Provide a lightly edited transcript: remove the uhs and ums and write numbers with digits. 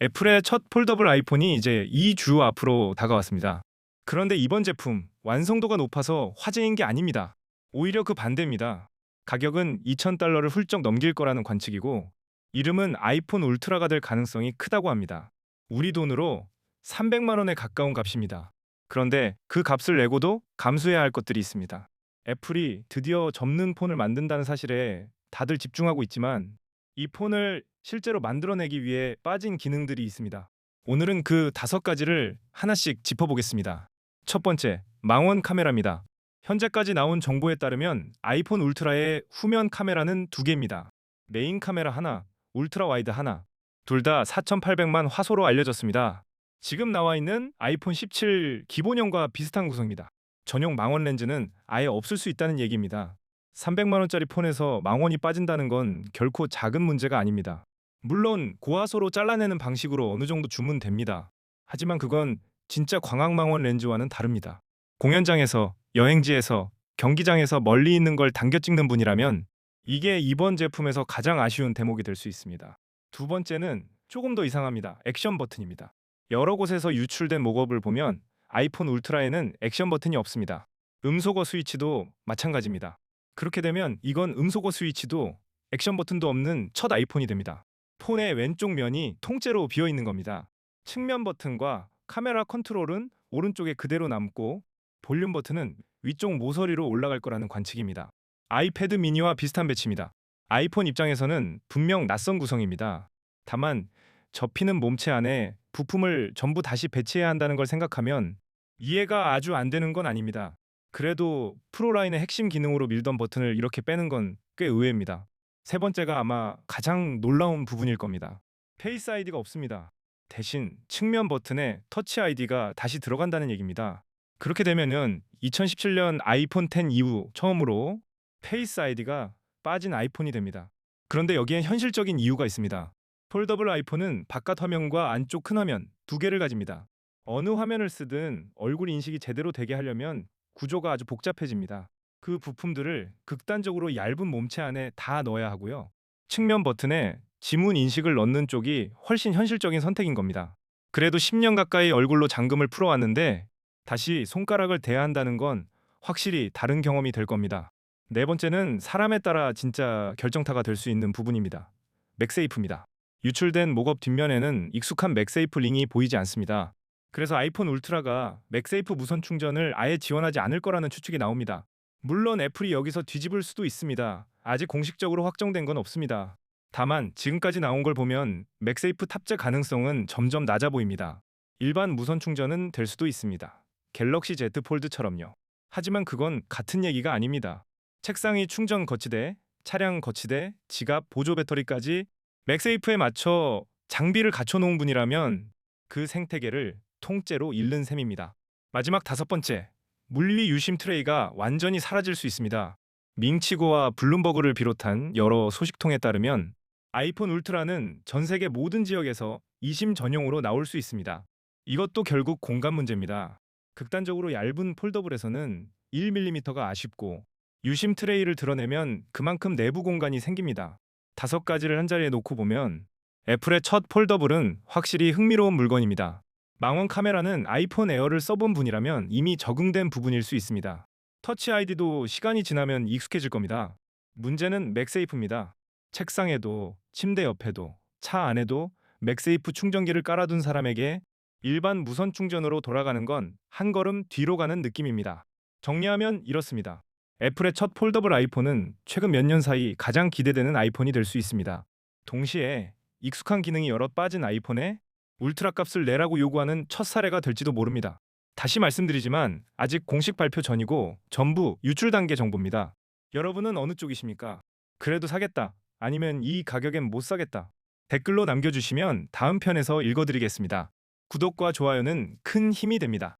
애플의 첫 폴더블 아이폰이 이제 2주 앞으로 다가왔습니다. 그런데 이번 제품 완성도가 높아서 화제인 게 아닙니다. 오히려 그 반대입니다. 가격은 $2,000를 훌쩍 넘길 거라는 관측이고 이름은 아이폰 울트라가 될 가능성이 크다고 합니다. 우리 돈으로 300만 원에 가까운 값입니다. 그런데 그 값을 내고도 감수해야 할 것들이 있습니다. 애플이 드디어 접는 폰을 만든다는 사실에 다들 집중하고 있지만 이 폰을 실제로 만들어내기 위해 빠진 기능들이 있습니다. 오늘은 그 5가지를 하나씩 짚어보겠습니다. 첫 번째, 망원 카메라입니다. 현재까지 나온 정보에 따르면 아이폰 울트라의 후면 카메라는 2개입니다. 메인 카메라 하나, 울트라 와이드 하나. 둘 다 4,800만 화소로 알려졌습니다. 지금 나와 있는 아이폰 17 기본형과 비슷한 구성입니다. 전용 망원 렌즈는 아예 없을 수 있다는 얘기입니다. 300만 원짜리 폰에서 망원이 빠진다는 건 결코 작은 문제가 아닙니다. 물론 고화소로 잘라내는 방식으로 어느 정도 주문됩니다. 하지만 그건 진짜 광학망원 렌즈와는 다릅니다. 공연장에서, 여행지에서, 경기장에서 멀리 있는 걸 당겨 찍는 분이라면 이게 이번 제품에서 가장 아쉬운 대목이 될 수 있습니다. 두 번째는 조금 더 이상합니다. 액션 버튼입니다. 여러 곳에서 유출된 모업을 보면 아이폰 울트라에는 액션 버튼이 없습니다. 음소거 스위치도 마찬가지입니다. 그렇게 되면 이건 음소거 스위치도 액션 버튼도 없는 첫 아이폰이 됩니다. 폰의 왼쪽 면이 통째로 비어 있는 겁니다. 측면 버튼과 카메라 컨트롤은 오른쪽에 그대로 남고 볼륨 버튼은 위쪽 모서리로 올라갈 거라는 관측입니다. 아이패드 미니와 비슷한 배치입니다. 아이폰 입장에서는 분명 낯선 구성입니다. 다만 접히는 몸체 안에 부품을 전부 다시 배치해야 한다는 걸 생각하면 이해가 아주 안 되는 건 아닙니다. 그래도 프로라인의 핵심 기능으로 밀던 버튼을 이렇게 빼는 건 꽤 의외입니다. 세 번째가 아마 가장 놀라운 부분일 겁니다. 페이스 아이디가 없습니다. 대신 측면 버튼에 터치 아이디가 다시 들어간다는 얘기입니다. 그렇게 되면은 2017년 아이폰 10 이후 처음으로 페이스 아이디가 빠진 아이폰이 됩니다. 그런데 여기엔 현실적인 이유가 있습니다. 폴더블 아이폰은 바깥 화면과 안쪽 큰 화면 2개를 가집니다. 어느 화면을 쓰든 얼굴 인식이 제대로 되게 하려면 구조가 아주 복잡해집니다. 그 부품들을 극단적으로 얇은 몸체 안에 다 넣어야 하고요. 측면 버튼에 지문 인식을 넣는 쪽이 훨씬 현실적인 선택인 겁니다. 그래도 10년 가까이 얼굴로 잠금을 풀어왔는데 다시 손가락을 대야 한다는 건 확실히 다른 경험이 될 겁니다. 네 번째는 사람에 따라 진짜 결정타가 될 수 있는 부분입니다. 맥세이프입니다. 유출된 목업 뒷면에는 익숙한 맥세이프 링이 보이지 않습니다. 그래서 아이폰 울트라가 맥세이프 무선 충전을 아예 지원하지 않을 거라는 추측이 나옵니다. 물론 애플이 여기서 뒤집을 수도 있습니다. 아직 공식적으로 확정된 건 없습니다. 다만 지금까지 나온 걸 보면 맥세이프 탑재 가능성은 점점 낮아 보입니다. 일반 무선 충전은 될 수도 있습니다. 갤럭시 Z 폴드처럼요. 하지만 그건 같은 얘기가 아닙니다. 책상이 충전 거치대, 차량 거치대, 지갑, 보조 배터리까지 맥세이프에 맞춰 장비를 갖춰놓은 분이라면 그 생태계를 통째로 잃는 셈입니다. 마지막 5번째, 물리 유심 트레이가 완전히 사라질 수 있습니다. 밍치고와 블룸버그를 비롯한 여러 소식통에 따르면 아이폰 울트라는 전 세계 모든 지역에서 이심 전용으로 나올 수 있습니다. 이것도 결국 공간 문제입니다. 극단적으로 얇은 폴더블에서는 1mm가 아쉽고 유심 트레이를 드러내면 그만큼 내부 공간이 생깁니다. 5가지를 한자리에 놓고 보면 애플의 첫 폴더블은 확실히 흥미로운 물건입니다. 망원 카메라는 아이폰 에어를 써본 분이라면 이미 적응된 부분일 수 있습니다. 터치 아이디도 시간이 지나면 익숙해질 겁니다. 문제는 맥세이프입니다. 책상에도, 침대 옆에도, 차 안에도 맥세이프 충전기를 깔아둔 사람에게 일반 무선 충전으로 돌아가는 건 한 걸음 뒤로 가는 느낌입니다. 정리하면 이렇습니다. 애플의 첫 폴더블 아이폰은 최근 몇 년 사이 가장 기대되는 아이폰이 될 수 있습니다. 동시에 익숙한 기능이 여럿 빠진 아이폰에 울트라 값을 내라고 요구하는 첫 사례가 될지도 모릅니다. 다시 말씀드리지만 아직 공식 발표 전이고 전부 유출 단계 정보입니다. 여러분은 어느 쪽이십니까? 그래도 사겠다. 아니면 이 가격엔 못 사겠다. 댓글로 남겨주시면 다음 편에서 읽어드리겠습니다. 구독과 좋아요는 큰 힘이 됩니다.